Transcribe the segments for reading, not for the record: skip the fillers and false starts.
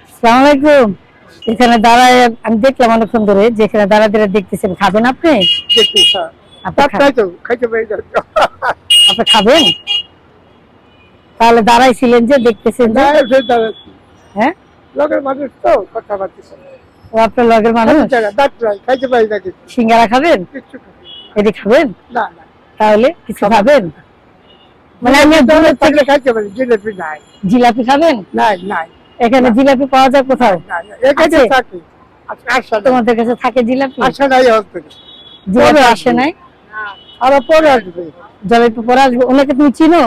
আসসালামু আলাইকুম। এখানে দাঁড়ায় আমি দেখলাম অনেকক্ষণ ধরে, যেখানে দাঁড়া দাঁড়া দেখতেছেন, খাবেন আপনি? আপনি খাবেন? তাহলে দাঁড়াইছিলেন যে দেখতেছেন? হ্যাঁ, লগের মানুষ তো কথা বলতেছে। ও আপনার লগের মানুষ। সিঙ্গারা খাবেন? এটি খাবেন না না, তাহলে কিছু খাবেন? মানে আমি দূরে থেকে খাইতে পারি। জিলাপি নাই। জিলাপি খাবেন? নাই নাই, এখানে জিলাপি পাওয়া যায় কোথাও? এখানে থাকে। আচ্ছা, তোমাদের কাছে থাকে জিলাপি? আচ্ছা নাই, হচ্ছে জিলাপি আসে নাই, আর পরে আসবে। জিলাপি পরে আসবে। ওনাকে তুমি চিনো?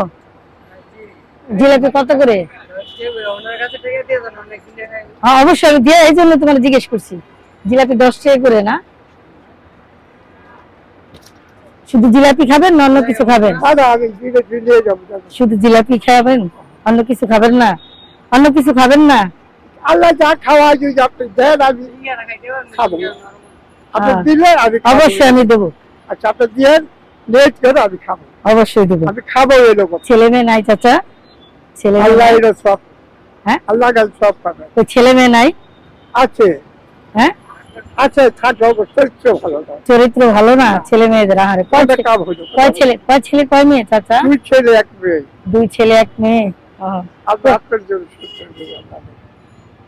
জিলাপি কত করে? হ্যাঁ অবশ্যই, আমি দিয়ে এই জন্য তোমার জিজ্ঞেস করছি। জিলাপি 10 টাকা করে না? শুধু জিলাপি খাবেন না অন্য কিছু খাবেন? শুধু জিলাপি খাবেন, অন্য কিছু খাবেন না? অন্য কিছু খাবেন না? আল্লাহ যা খাওয়াই যদি আপনি দেন আমি খাবো। আপনি দিলে আমি অবশ্যই আমি দেবো। আচ্ছা আপনি দিয়ে লেট করে আমি খাবো। অবশ্যই দেবো। আমি খাবো। এই লোক ছেলে মেয়ে নাই চাচা? ছেলে আল্লাহ এটা সব, হ্যাঁ আল্লাহ গাল সব পাবে। তো ছেলে মেয়ে নাই? আছে। হ্যাঁ আচ্ছা, থাকো, চরিত্র ভালো না। চরিত্র ভালো না ছেলে মেয়েদের? আহারে, কয় ছেলে কয় মেয়ে চাচা? 2 ছেলে 1 মেয়ে। 2 ছেলে 1 মেয়ে। আপনার জন্য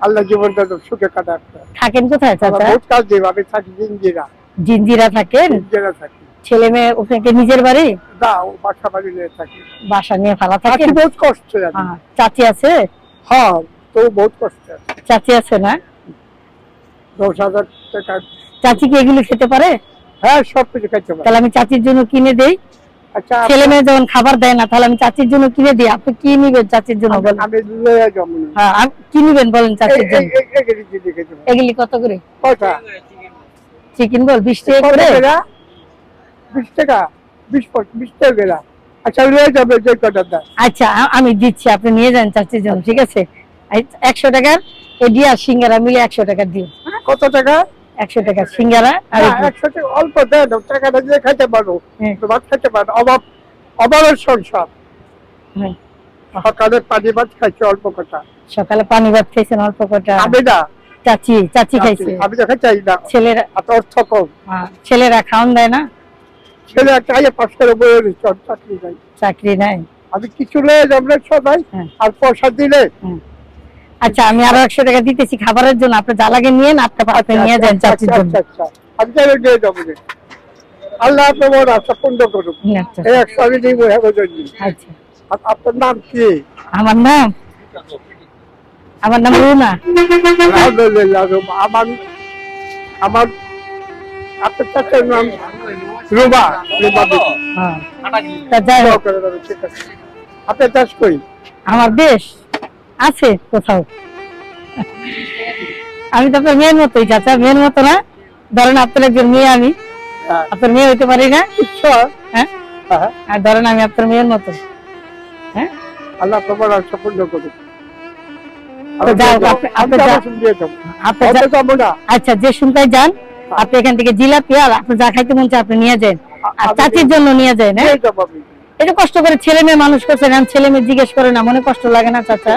আল্লাহ জীবনটা তো সুখে কাটাক। থাকেন কোথায় চাচা? বহুত কাজ দেব। আমি থাকি জিঞ্জিরা। জিঞ্জিরা থাকেন? জিঞ্জিরা থাকি। ছেলে মেয়ে ওখানে নিজের বাড়ি? না, ও বাসা বাড়ি নিয়ে থাকি। বাসা নিয়ে ভাড়া থাকেন? বহুত কষ্ট আছে। চাচি আছে? হ্যাঁ, তো বহুত কষ্ট আছে। চাচি আছে না? 10,000 টাকা। চাচি কি এগুলো খেতে পারে? হ্যাঁ, সব কিছু খাইতে পারে। তাহলে আমি চাচির জন্য কিনে দেই। আচ্ছা, ছেলে মেয়ে যখন খাবার দেয় না, তাহলে আমি চাচির জন্য কিনে দিই। আপনি কি নিবেন চাচির জন্য বলেন? আমি লয়ে যাব। হ্যাঁ, আপনি কি নিবেন বলেন চাচির জন্য? এগুলি কত করে? কয়টা চিকেন বল 20 টাকা করে? 20 টাকা, 20 টাকা। আচ্ছা, লয়ে যাবে যে কয়টা দাম। আচ্ছা আমি দিচ্ছি, আপনি নিয়ে যান চাচির জন্য, ঠিক আছে? 100 টাকার এডি আর সিঙ্গারা মিলে 100 টাকা দিও। কত টাকা? 100 টাকা সিঙ্গারা আর 100 টাকা অল্প দেন। টাকাটা দিয়ে খাইতে পারো, ভাত খাইতে পারো। অভাবের সংসার। সকালে পানি ভাত খাইছে অল্প কটা। সকালে পানি ভাত খাইছেন অল্প কটা? আমি না, চাচি খাইছে। আমি তো খাইতে না। ছেলেরা অর্থ কম। ছেলেরা খাওয়ান দেয় না? ছেলে একটা পাশ করে বয়ে রয়েছে, চাকরি নাই। চাকরি নাই? আমি কিছু লয়ে যাবো সবাই, আর পয়সা দিলে। আচ্ছা, আমি আরো 100 টাকা দিতেছি খাবারের জন্য, আপনি যা লাগে নিয়ে আপনি নিয়ে যান চাচির জন্য। আমি তাহলে নিয়ে যাবো। আল্লাহ আপনার আশা পূর্ণ করুক। এই 100 আমি দিব। আচ্ছা, আপনার নাম কি? আমার নাম রুনা। আলহামদুলিল্লাহ। আমার আপনার চাচার নাম রুবা। আপনার চাষ করি? আমার দেশ আছে কোথাও? আমি তো আপনার মেয়ের মতোই চাচা। মেয়ের মতো না, ধরেন আপনার একজন মেয়ে, আমি আপনার মেয়ে হইতে পারি না? হ্যাঁ, আর ধরেন আমি আপনার মেয়ের মতো। হ্যাঁ, আল্লাহ তোমার আশা পূর্ণ করুক। আচ্ছা, যে শুনতে যান আপনি এখান থেকে জিলাপি আর আপনি যা খাইতে মন চায় আপনি নিয়ে যান, আর চাচির জন্য নিয়ে যান। এটা কষ্ট করে ছেলে মেয়ে মানুষ করছেন, ছেলে মেয়ে জিজ্ঞেস করে না, মনে কষ্ট লাগে না চাচা?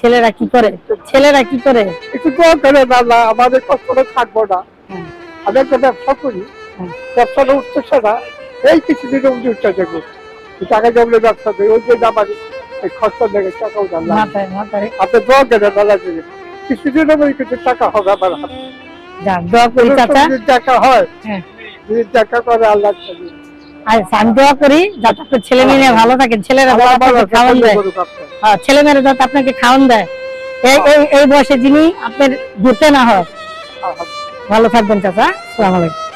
ছেলেরা কি করে? একটু দোয়া করে না, আমাদের কষ্টটা থাকবো না। আমি একটা ব্যবসা করি, ব্যবসাটা উঠতেছে না। এই কিছুদিন উঠতে দেখবো, টাকা জমলে ব্যবসা করি। ওই যে আমার খরচা দেখে টাকাও জানলাম। আপনি দোয়া করে বেলা দিলে কিছুদিন কিছু টাকা হবে আমার হাতে। দোয়া করি চাচা, টাকা হয়, যদি টাকা করে আল্লাহ। আমি দোয়া করি যাতে আপনার ছেলে মেয়ে ভালো থাকেন, ছেলেরা খাওয়ান দেয়, ছেলে মেয়েরা যাতে আপনাকে খাওয়ান দেয়। এই বয়সে যিনি আপনার ঘুরতে না হয়। ভালো থাকবেন চাচা। আসসালামু আলাইকুম।